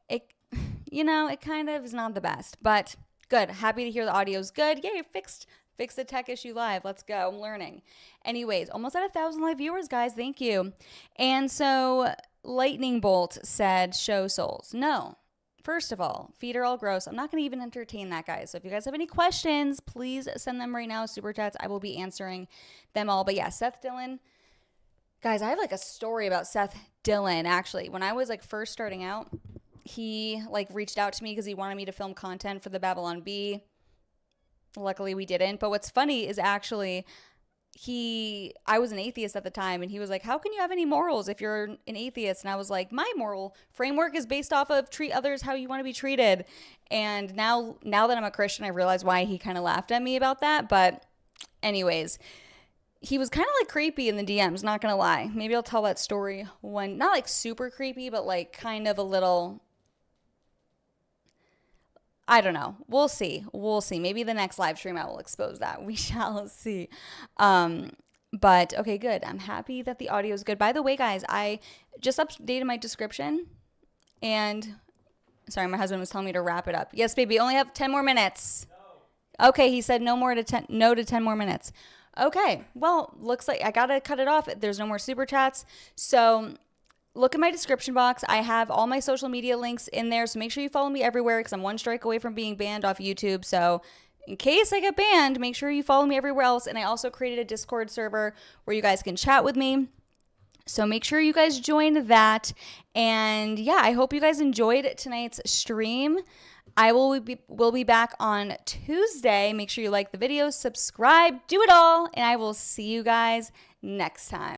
it kind of is not the best. But good. Happy to hear the audio's good. Yay, fixed the tech issue live. Let's go. I'm learning. Anyways, almost at 1,000 live viewers, guys. Thank you. And so Lightning Bolt said, show souls. No. First of all, feet are all gross. I'm not going to even entertain that, guys. So if you guys have any questions, please send them right now. Super chats. I will be answering them all. But yeah, Seth Dillon. Guys, I have like a story about Seth Dillon, actually. When I was like first starting out, he like reached out to me because he wanted me to film content for the Babylon Bee. Luckily, we didn't. But what's funny is actually I was an atheist at the time, and he was like, how can you have any morals if you're an atheist? And I was like, my moral framework is based off of treat others how you want to be treated. And now that I'm a Christian, I realize why he kind of laughed at me about that. But anyways, he was kind of like creepy in the DMs, not gonna lie. Maybe I'll tell that story when, not like super creepy, but like kind of a little, I don't know. We'll see. Maybe the next live stream I will expose that. We shall see. But okay, good. I'm happy that the audio is good. By the way, guys, I just updated my description. And sorry, my husband was telling me to wrap it up. Yes, baby, only have 10 more minutes. No. Okay, he said no to 10 more minutes. Okay, well, looks like I gotta cut it off. There's no more super chats. So look in my description box. I have all my social media links in there, so make sure you follow me everywhere because I'm one strike away from being banned off YouTube. So in case I get banned, make sure you follow me everywhere else. And I also created a Discord server where you guys can chat with me. So make sure you guys join that. And yeah, I hope you guys enjoyed tonight's stream. I will be back on Tuesday. Make sure you like the video, subscribe, do it all, and I will see you guys next time.